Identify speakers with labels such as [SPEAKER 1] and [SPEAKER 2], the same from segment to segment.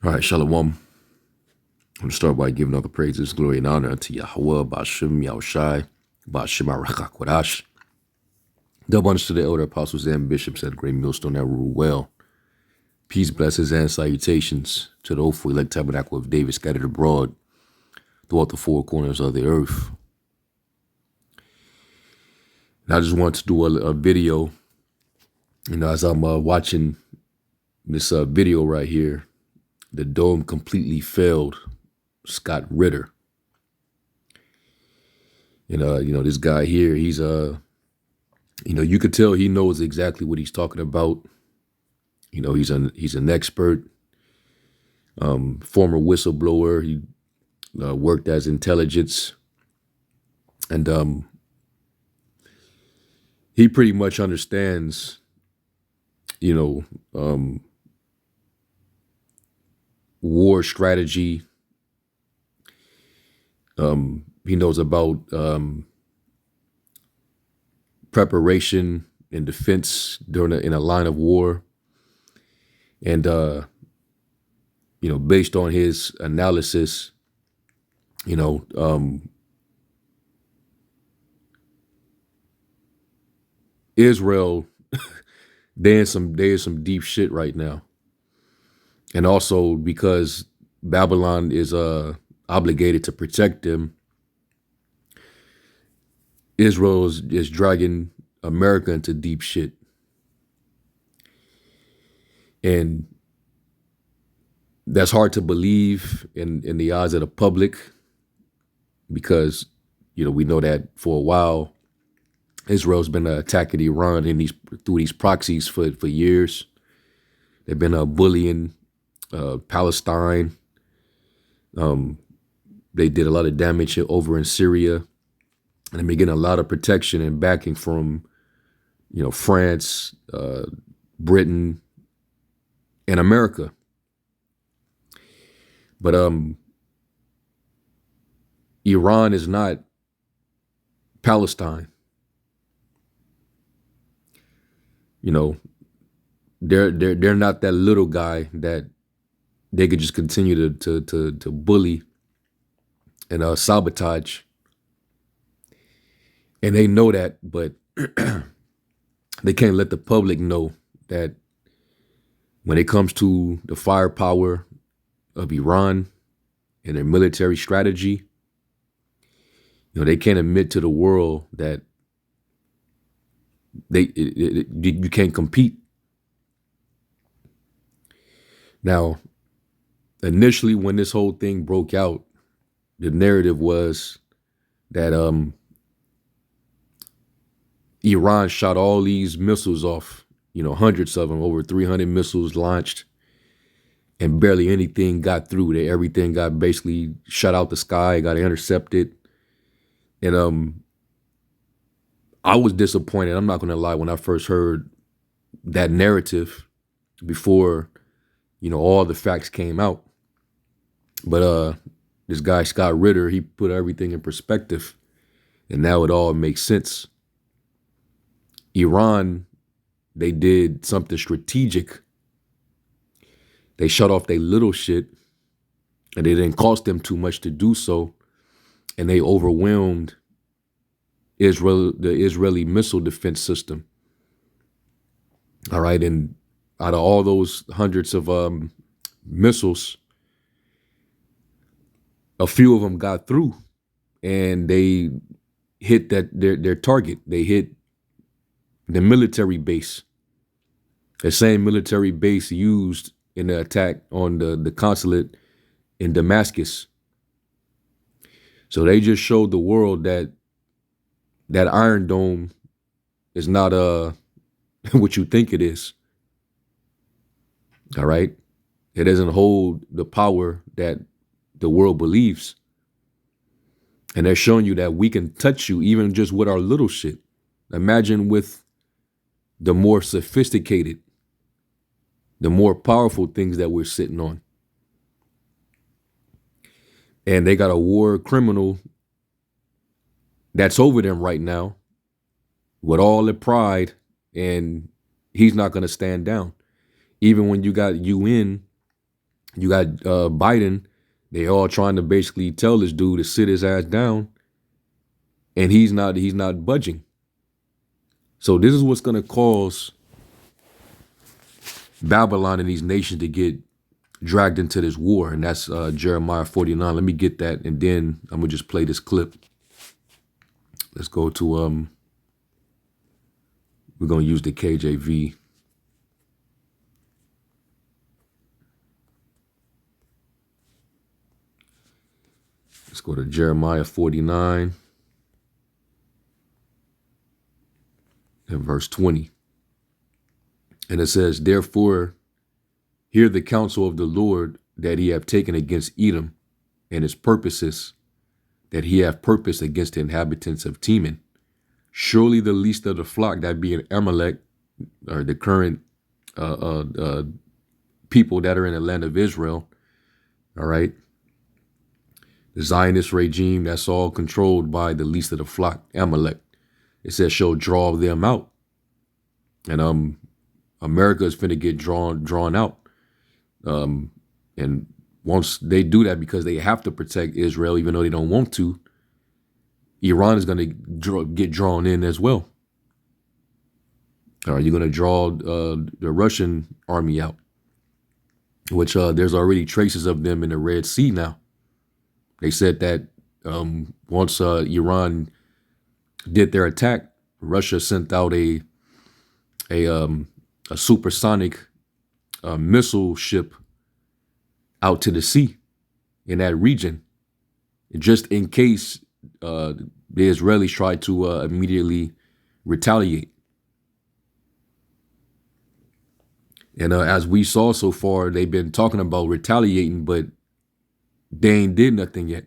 [SPEAKER 1] All right, Shalom. I'm going to start by giving all the praises, glory, and honor unto Yahweh, Ba'ashem, Yahushai, Ba'ashem, Arachak, Double honors to the elder apostles and bishops at the great millstone that rule well. Peace, blessings, and salutations to the hopeful elect tabernacle of David scattered abroad throughout the four corners of the earth. And I just wanted to do a video, as I'm watching this video right here. The dome completely failed Scott Ritter. And, this guy here, he's, you could tell he knows exactly what he's talking about. He's an expert, former whistleblower. He worked as intelligence. And he pretty much understands, war strategy. He knows about preparation and defense in a line of war. And, based on his analysis, Israel, they're in some deep shit right now. And also because Babylon is obligated to protect them, Israel is dragging America into deep shit. And that's hard to believe in the eyes of the public because, we know that for a while, Israel's been attacking Iran through these proxies for years. They've been bullying Palestine. They did a lot of damage over in Syria, and they've been getting a lot of protection and backing from, France, Britain, and America. But Iran is not Palestine. They're not that little guy that they could just continue to bully and sabotage. And they know that, but they can't let the public know that when it comes to the firepower of Iran and their military strategy, they can't admit to the world that you can't compete. Now, initially, when this whole thing broke out, the narrative was that Iran shot all these missiles off, hundreds of them, over 300 missiles launched, and barely anything got through. Everything got basically shot out the sky, got intercepted. And I was disappointed. I'm not going to lie. When I first heard that narrative before, all the facts came out. But this guy, Scott Ritter, he put everything in perspective. And now it all makes sense. Iran, they did something strategic. They shut off their little shit, and it didn't cost them too much to do so. And they overwhelmed the Israeli missile defense system. All right. And out of all those hundreds of missiles, a few of them got through, and they hit their target. They hit the military base, the same military base used in the attack on the consulate in Damascus. So they just showed the world that Iron Dome is not what you think it is. All right. It doesn't hold the power that the world believes. And they're showing you that we can touch you even just with our little shit. Imagine with the more sophisticated, the more powerful things that we're sitting on. And they got a war criminal that's over them right now with all the pride, and he's not going to stand down. Even when you got UN You got Biden. They all trying to basically tell this dude to sit his ass down, and he's not budging. So this is what's gonna cause Babylon and these nations to get dragged into this war, and that's Jeremiah 49. Let me get that, and then I'm gonna just play this clip. Let's go to we're gonna use the KJV. Let's go to Jeremiah 49 and verse 20. And it says, therefore, hear the counsel of the Lord that he have taken against Edom, and his purposes that he have purposed against the inhabitants of Teman. Surely the least of the flock, that being Amalek, or the current people that are in the land of Israel, all right, the Zionist regime, that's all controlled by the least of the flock, Amalek. It says shall draw them out. And America is finna get drawn out. And once they do that, because they have to protect Israel, even though they don't want to, Iran is going to get drawn in as well. All right, you're going to draw the Russian army out, which there's already traces of them in the Red Sea now. They said that once Iran did their attack, Russia sent out a supersonic missile ship out to the sea in that region, just in case the Israelis tried to immediately retaliate. And as we saw so far, they've been talking about retaliating, but they ain't did nothing yet.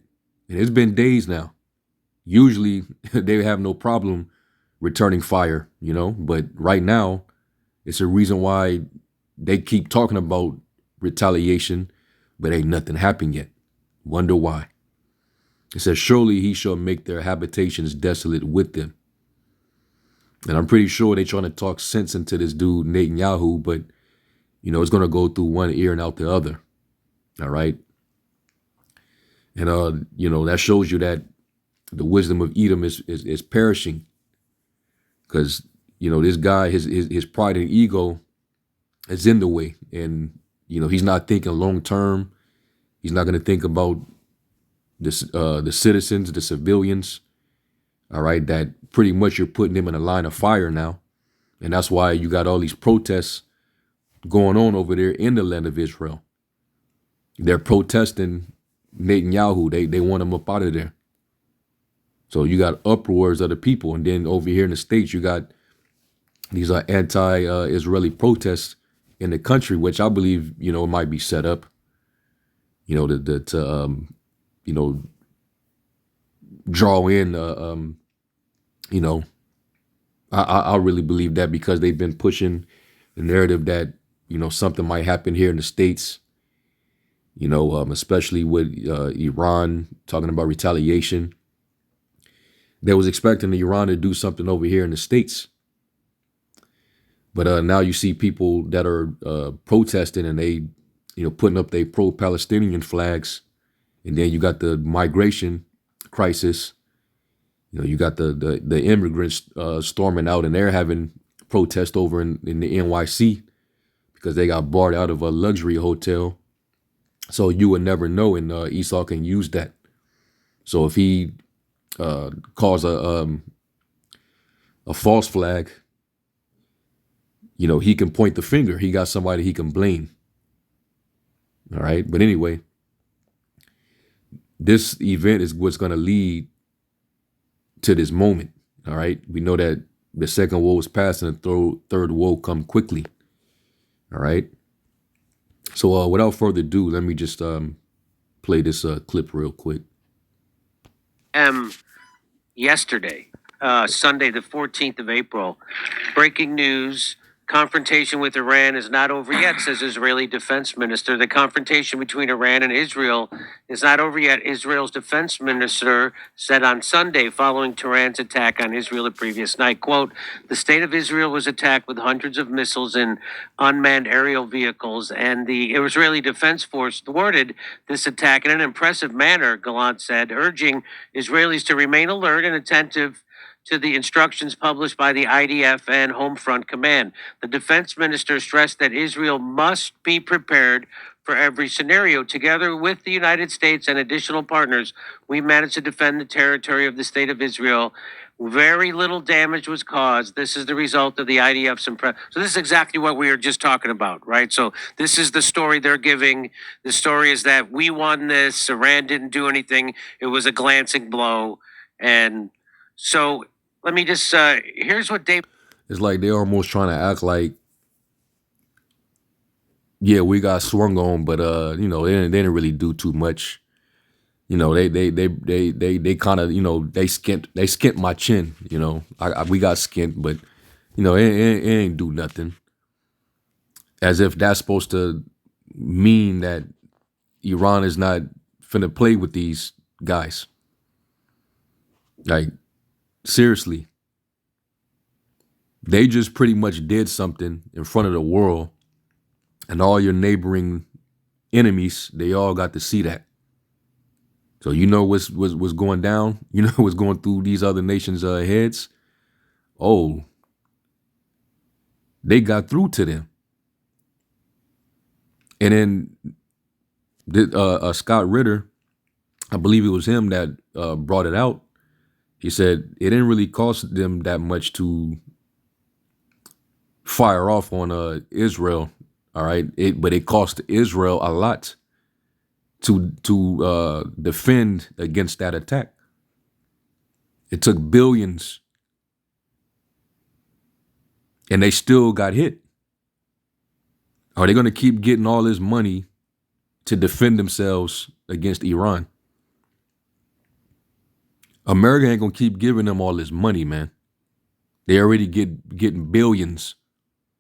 [SPEAKER 1] And it's been days now. Usually they have no problem returning fire, you know, but right now it's a reason why they keep talking about retaliation, but ain't nothing happened yet. Wonder why. It says, surely he shall make their habitations desolate with them. And I'm pretty sure they trying to talk sense into this dude, Netanyahu, but, you know, it's going to go through one ear and out the other. All right. And, you know, that shows you that the wisdom of Edom is perishing, because, you know, this guy, his pride and ego is in the way. And, you know, he's not thinking long term. He's not going to think about this, the citizens, the civilians. All right. That pretty much you're putting them in a line of fire now. And that's why you got all these protests going on over there in the land of Israel. They're protesting Netanyahu. They want him up out of there. So you got uproars of the people. And then over here in the States, you got these anti-Israeli protests in the country, which I believe, you know, might be set up, you know, to you know, draw in, you know, I really believe that, because they've been pushing the narrative that, you know, something might happen here in the States, you know, especially with Iran talking about retaliation. They was expecting Iran to do something over here in the States. But now you see people that are protesting, and they, you know, putting up their pro-Palestinian flags. And then you got the migration crisis. You know, you got the immigrants storming out, and they're having protest over in the NYC because they got barred out of a luxury hotel. So you would never know, and Esau can use that. So if he calls a false flag, you know, he can point the finger. He got somebody he can blame. All right. But anyway, this event is what's going to lead to this moment. All right. We know that the second woe is past and the third woe come quickly. All right. So without further ado, let me just play this clip real quick.
[SPEAKER 2] Yesterday, Sunday, the 14th of April, breaking news, Confrontation with Iran is not over yet, says Israeli defense minister. The confrontation between Iran and Israel is not over yet, Israel's defense minister said on Sunday following Tehran's attack on Israel the previous night. Quote, the state of Israel was attacked with hundreds of missiles and unmanned aerial vehicles, and the Israeli Defense Force thwarted this attack in an impressive manner, Gallant said, urging Israelis to remain alert and attentive to the instructions published by the IDF and Home Front Command. The defense minister stressed that Israel must be prepared for every scenario. Together with the United States and additional partners, we managed to defend the territory of the state of Israel. Very little damage was caused. This is the result of the IDF's impress. So this is exactly what we were just talking about, right? So this is the story they're giving. The story is that we won this. Iran didn't do anything. It was a glancing blow. And so let me just, here's what Dave.
[SPEAKER 1] It's like they're almost trying to act like, yeah, we got swung on, but you know, they didn't really do too much. You know, they kind of, you know, they skint my chin. You know, we got skint, but you know, it ain't do nothing. As if that's supposed to mean that Iran is not finna play with these guys. Like, seriously, they just pretty much did something in front of the world, and all your neighboring enemies, they all got to see that. So you know what's going down? You know what's going through these other nations' heads? Oh, they got through to them. And then Scott Ritter, I believe it was him that brought it out. He said it didn't really cost them that much to fire off on Israel, all right? But it cost Israel a lot to defend against that attack. It took billions, and they still got hit. Are they going to keep getting all this money to defend themselves against Iran? America ain't going to keep giving them all this money, man. They already getting billions,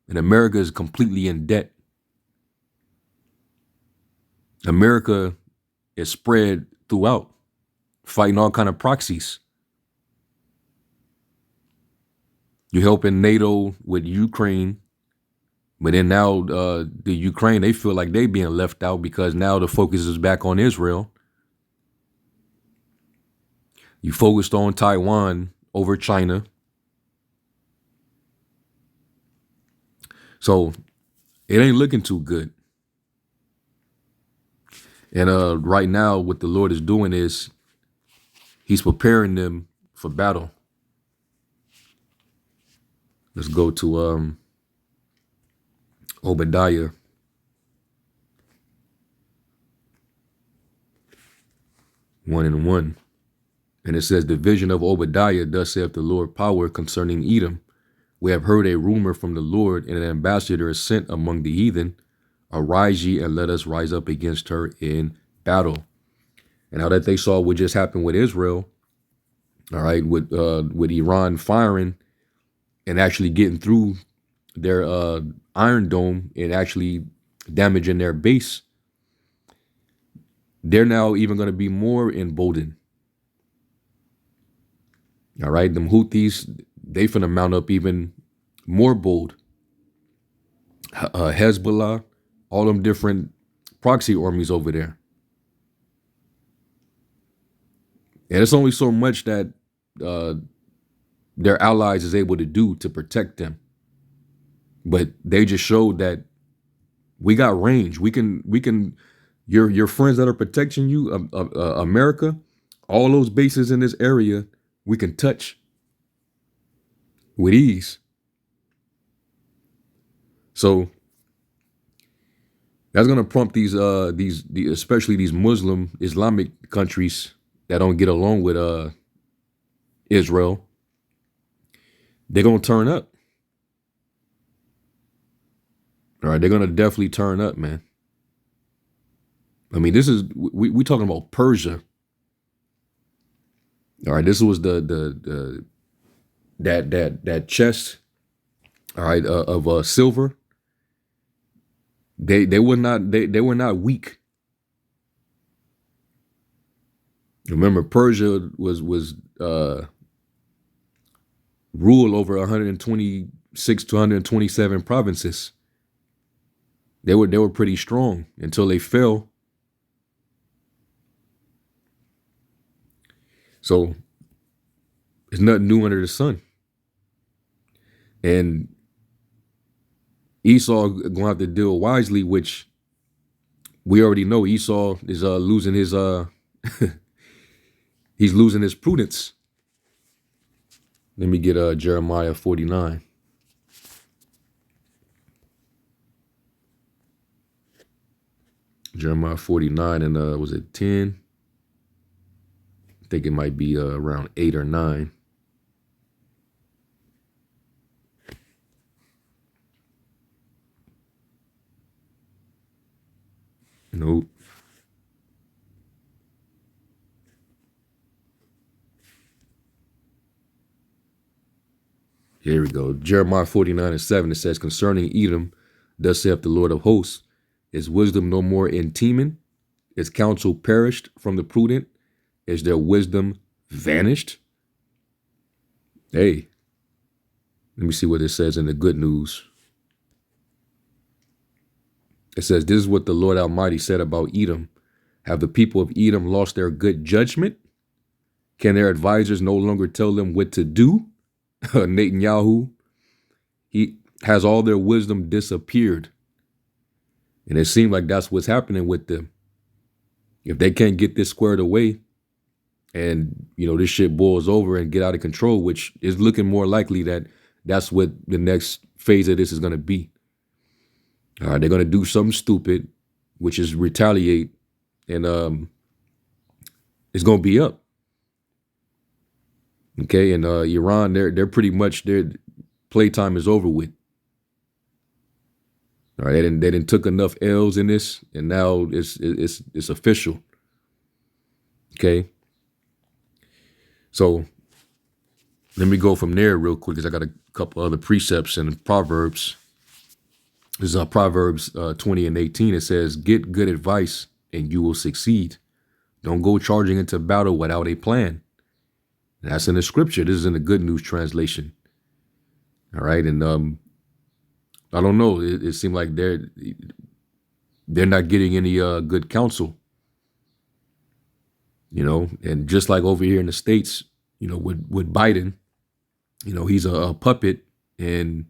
[SPEAKER 1] and America is completely in debt. America is spread throughout, fighting all kind of proxies. You're helping NATO with Ukraine, but then now the Ukraine, they feel like they being left out because now the focus is back on Israel. You focused on Taiwan over China. So it ain't looking too good. And right now, what the Lord is doing is he's preparing them for battle. Let's go to Obadiah. One and one. And it says, the vision of Obadiah, thus saith the Lord power concerning Edom. We have heard a rumor from the Lord, and an ambassador is sent among the heathen. Arise ye, and let us rise up against her in battle. And now that they saw what just happened with Israel, all right, with Iran firing and actually getting through their Iron Dome and actually damaging their base, they're now even going to be more emboldened. All right, them Houthis, they finna mount up even more bold. Hezbollah, all them different proxy armies over there. And it's only so much that their allies is able to do to protect them. But they just showed that we got range. We can. Your friends that are protecting you, America, all those bases in this area, we can touch with ease. So that's gonna prompt these especially these Muslim Islamic countries that don't get along with Israel. They're gonna turn up. All right, they're gonna definitely turn up, man. I mean, this is we talking about Persia. All right, this was that chest all right, of silver. They were not weak. Remember, Persia was ruled over 126 to 127 provinces. They were pretty strong until they fell. So there's nothing new under the sun. And Esau gonna have to deal wisely, which we already know Esau is losing his he's losing his prudence. Let me get Jeremiah 49. Jeremiah 49 and was it 10? I think it might be around 8 or 9. Nope. Here we go. Jeremiah 49 and 7, it says, concerning Edom, thus saith the Lord of hosts, is wisdom no more in Teman? Is counsel perished from the prudent? Is their wisdom vanished? Hey, let me see what it says in the good news. It says, this is what the Lord Almighty said about Edom. Have the people of Edom lost their good judgment? Can their advisors no longer tell them what to do? Netanyahu, has all their wisdom disappeared. And it seemed like that's what's happening with them. If they can't get this squared away and, this shit boils over and get out of control, which is looking more likely that that's what the next phase of this is going to be. All right, they're going to do something stupid, which is retaliate, and it's going to be up. Okay, and Iran, they're pretty much, their playtime is over with. All right, they didn't took enough L's in this, and now it's official. Okay, so let me go from there real quick because I got a couple other precepts in Proverbs. This is Proverbs 20 and 18. It says, get good advice and you will succeed. Don't go charging into battle without a plan. That's in the scripture. This is in the Good News translation. All right. And I don't know. It seemed like they're not getting any good counsel. And just like over here in the States, with Biden, he's a puppet and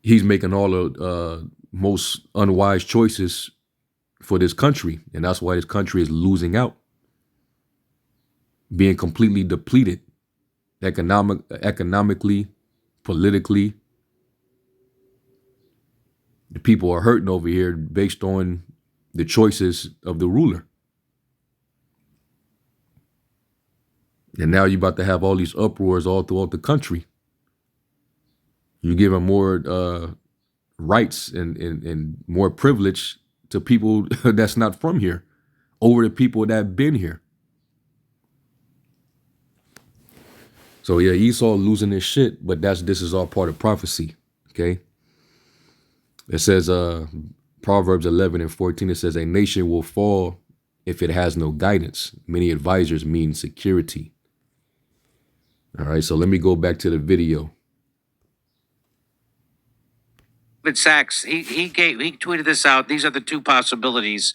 [SPEAKER 1] he's making all the most unwise choices for this country. And that's why this country is losing out, being completely depleted economically, politically. The people are hurting over here based on the choices of the ruler. And now you're about to have all these uproars all throughout the country. You give them more rights and more privilege to people that's not from here over the people that have been here. So yeah, Esau losing his shit, but this is all part of prophecy. Okay. It says Proverbs 11 and 14, it says, a nation will fall if it has no guidance. Many advisors mean security. All right, so let me go back to the video.
[SPEAKER 2] Sachs, he tweeted this out. These are the two possibilities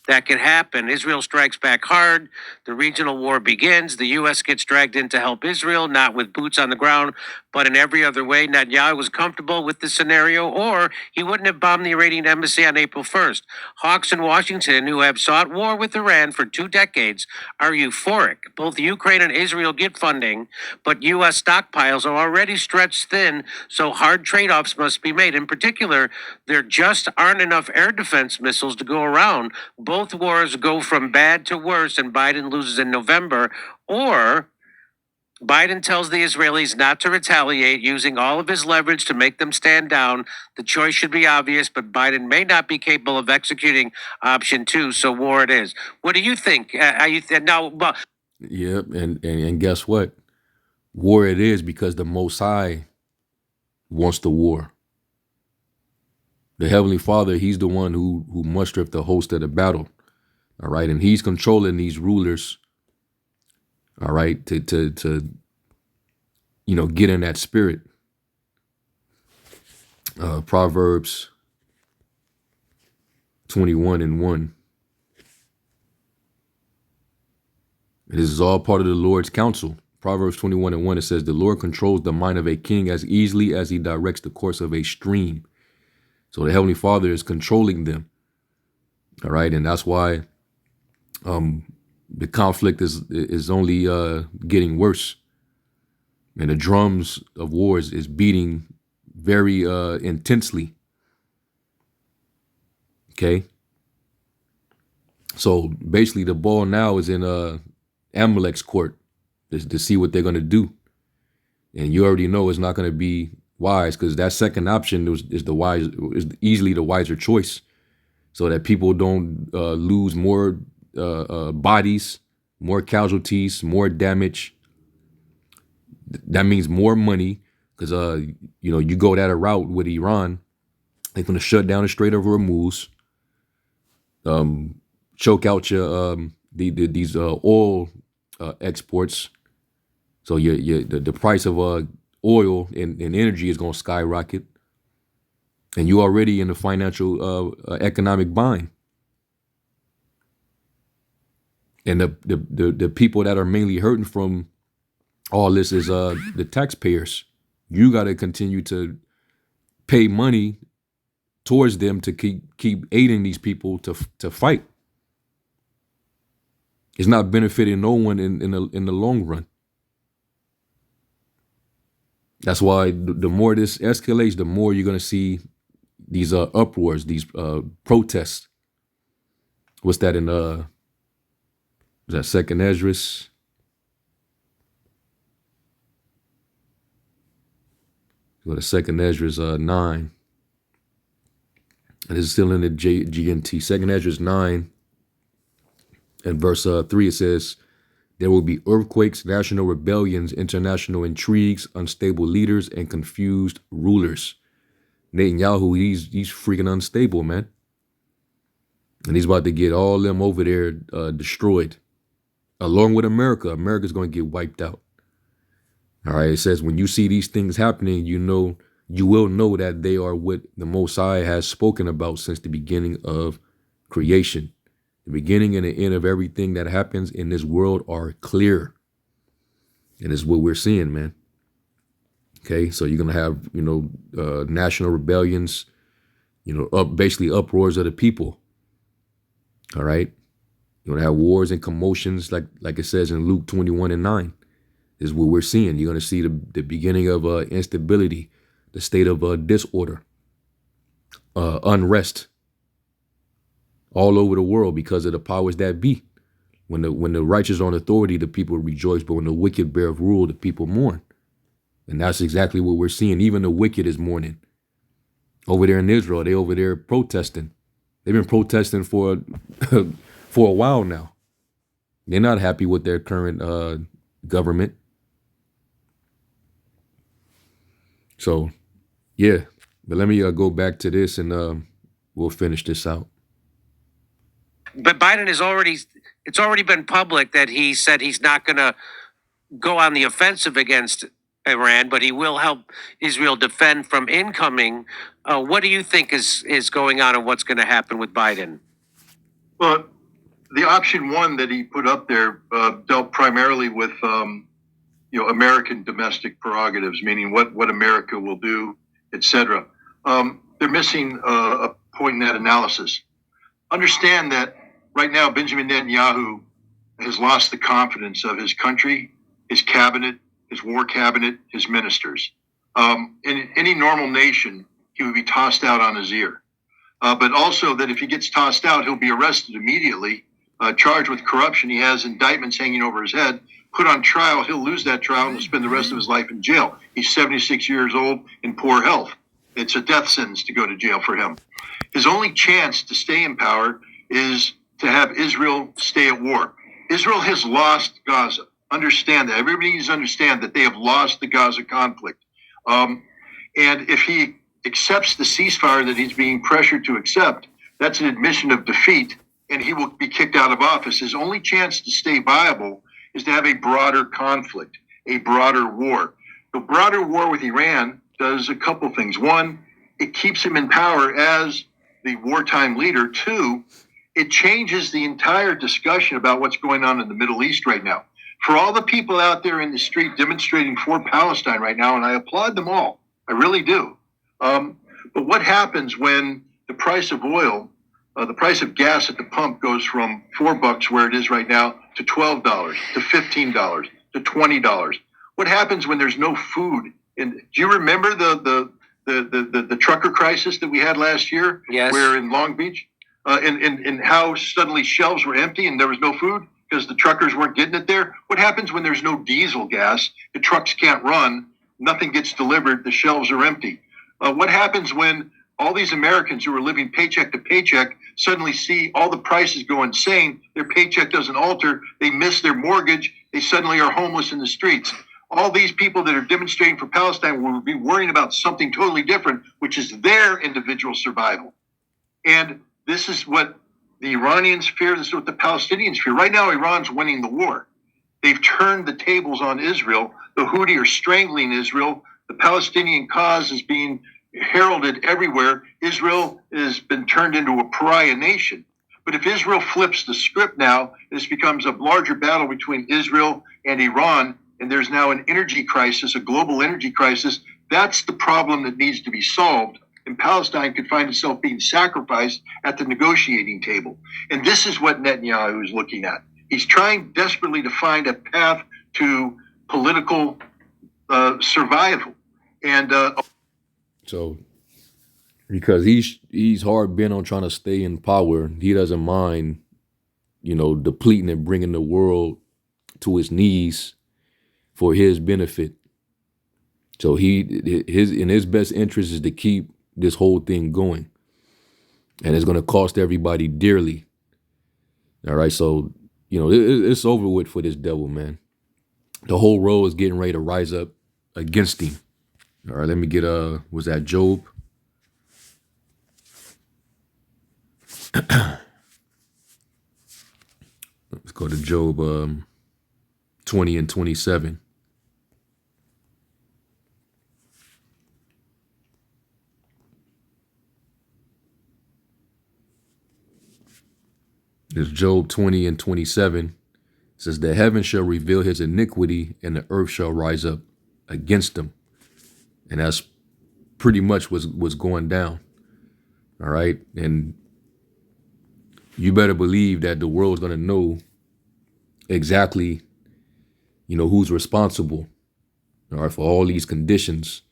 [SPEAKER 2] that could happen. Israel strikes back hard. The regional war begins. The U.S. gets dragged in to help Israel, not with boots on the ground, but in every other way. Netanyahu was comfortable with this scenario, or he wouldn't have bombed the Iranian embassy on April 1st. Hawks in Washington, who have sought war with Iran for 2 decades, are euphoric. Both Ukraine and Israel get funding, but U.S. stockpiles are already stretched thin, so hard trade-offs must be made. In particular, there just aren't enough air defense missiles to go around. Both wars go from bad to worse, and Biden loses in November, or Biden tells the Israelis not to retaliate, using all of his leverage to make them stand down. The choice should be obvious, but Biden may not be capable of executing option 2, so war it is. What do you think?
[SPEAKER 1] Yep, and guess what? War it is, because the Most High wants the war. The Heavenly Father, he's the one who mustereth the host of the battle. All right. And he's controlling these rulers. All right. To get in that spirit. Proverbs 21:1. This is all part of the Lord's counsel. Proverbs 21:1, it says, the Lord controls the mind of a king as easily as he directs the course of a stream. So the Heavenly Father is controlling them. All right. And that's why the conflict is only getting worse. And the drums of war is beating very intensely. Okay. So basically the ball now is in Amalek's court to see what they're going to do. And you already know it's not going to be wise, because that second option is easily the wiser choice, so that people don't lose more bodies, more casualties, more damage. That means more money, because you go that route with Iran, they're going to shut down the Strait of Hormuz, choke out your these oil exports. So the price of oil and energy is going to skyrocket, and you already in the financial economic bind. And the people that are mainly hurting from all this is the taxpayers. You got to continue to pay money towards them to keep aiding these people to fight. It's not benefiting no one in the long run. That's why the more this escalates, the more you're going to see these uproars, these protests. What's that in is that Second Esdras? Go to Second Esdras 9. And this is still in the GNT. Second Esdras 9 and verse 3, it says, there will be earthquakes, national rebellions, international intrigues, unstable leaders, and confused rulers. Netanyahu, he's freaking unstable, man. And he's about to get all them over there destroyed. Along with America. America's going to get wiped out. All right, it says, when you see these things happening, you will know that they are what the Most High has spoken about since the beginning of creation. The beginning and the end of everything that happens in this world are clear. And it's what we're seeing, man. Okay, so you're going to have, national rebellions, basically uproars of the people. All right. You're going to have wars and commotions like it says in Luke 21:9. This is what we're seeing. You're going to see the beginning of instability, the state of disorder, unrest all over the world because of the powers that be. When the righteous are on authority, the people rejoice, but when the wicked bear rule, the people mourn. And that's exactly what we're seeing. Even the wicked is mourning. Over there in Israel, they over there protesting. They've been protesting for for a while now. They're not happy with their current government. So, yeah. But let me go back to this and we'll finish this out.
[SPEAKER 2] But Biden it's already been public that he said he's not going to go on the offensive against Iran, but he will help Israel defend from incoming. What do you think is going on, and what's going to happen with Biden?
[SPEAKER 3] Well, the option one that he put up there dealt primarily with American domestic prerogatives, meaning what America will do, etc. They're missing a point in that analysis. Understand that right now Benjamin Netanyahu has lost the confidence of his country, his cabinet, his war cabinet, his ministers. In any normal nation, he would be tossed out on his ear. But also that if he gets tossed out, he'll be arrested immediately, charged with corruption. He has indictments hanging over his head, put on trial. He'll lose that trial and will spend the rest of his life in jail. He's 76 years old in poor health. It's a death sentence to go to jail for him. His only chance to stay in power is to have Israel stay at war. Israel has lost Gaza. Understand that. Everybody needs to understand that they have lost the Gaza conflict. And if he accepts the ceasefire that he's being pressured to accept, that's an admission of defeat, and he will be kicked out of office. His only chance to stay viable is to have a broader conflict, a broader war. The broader war with Iran does a couple things. One, it keeps him in power as the wartime leader. Two, it changes the entire discussion about what's going on in the Middle East right now. For all the people out there in the street demonstrating for Palestine right now, and I applaud them all, I really do. But what happens when the price of oil, the price of gas at the pump goes from $4 where it is right now to $12, to $15, to $20? What happens when there's no food? And do you remember the trucker crisis that we had last year?
[SPEAKER 2] Yes.
[SPEAKER 3] Where in Long Beach, and how suddenly shelves were empty and there was no food because the truckers weren't getting it there? What happens when there's no diesel gas? The trucks can't run, nothing gets delivered, the shelves are empty. What happens when all these Americans who are living paycheck to paycheck suddenly see all the prices go insane, their paycheck doesn't alter, they miss their mortgage, they suddenly are homeless in the streets? All these people that are demonstrating for Palestine will be worrying about something totally different, which is their individual survival. And this is what the Iranians fear, this is what the Palestinians fear. Right now, Iran's winning the war. They've turned the tables on Israel. The Houthi are strangling Israel. The Palestinian cause is being heralded everywhere. Israel has been turned into a pariah nation. But if Israel flips the script now, this becomes a larger battle between Israel and Iran, and there's now an energy crisis, a global energy crisis. That's the problem that needs to be solved. And Palestine could find itself being sacrificed at the negotiating table. And this is what Netanyahu is looking at. He's trying desperately to find a path to political survival. And
[SPEAKER 1] so, because he's hard bent on trying to stay in power, he doesn't mind, depleting and bringing the world to its knees for his benefit. So in his best interest is to keep this whole thing going, and it's going to cost everybody dearly. All right, so it's over with for this devil, man. The whole road is getting ready to rise up against him. All right, let me get was that Job? Let's go to Job 20 and 27. There's Job 20 and 27. It says, the heaven shall reveal his iniquity, and the earth shall rise up against him. And that's pretty much what's going down. All right. And you better believe that the world's going to know exactly, who's responsible, all right, for all these conditions.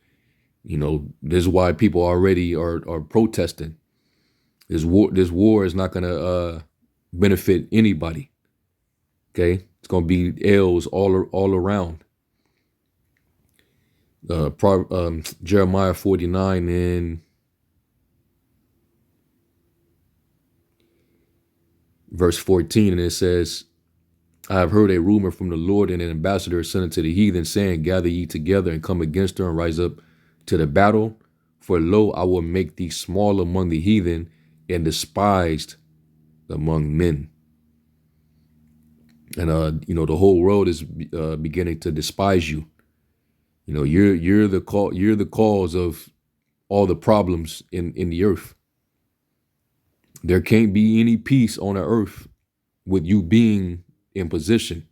[SPEAKER 1] This is why people already are protesting. This war is not going to benefit anybody. Okay, it's going to be L's all around. Jeremiah 49 and verse 14, and it says, I have heard a rumor from the Lord, and an ambassador sent unto the heathen, saying, gather ye together and come against her and rise up to the battle. For lo, I will make thee small among the heathen and despised among men. And the whole world is beginning to despise you. You're the cause of all the problems in the earth. There can't be any peace on the earth with you being in position,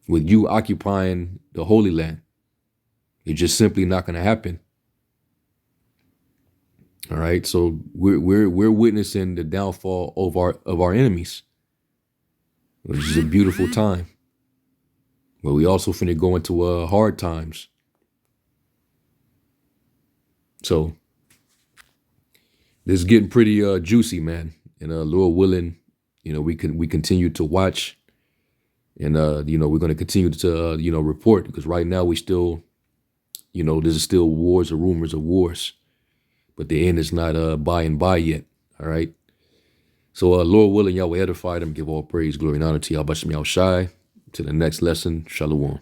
[SPEAKER 1] with you occupying the Holy Land. It's just simply not going to happen. All right, so we're witnessing the downfall of our enemies, which is a beautiful time. But we also finna go into hard times. So this is getting pretty juicy, man. And Lord willing, we continue to watch, and we're going to continue to report, because right now we still, there's still wars or rumors of wars, but the end is not by and by yet. All right. So Lord willing, y'all will edify them, give all praise, glory, and honor to y'all. Basham Yahweh Shai. To the next lesson. Shalom.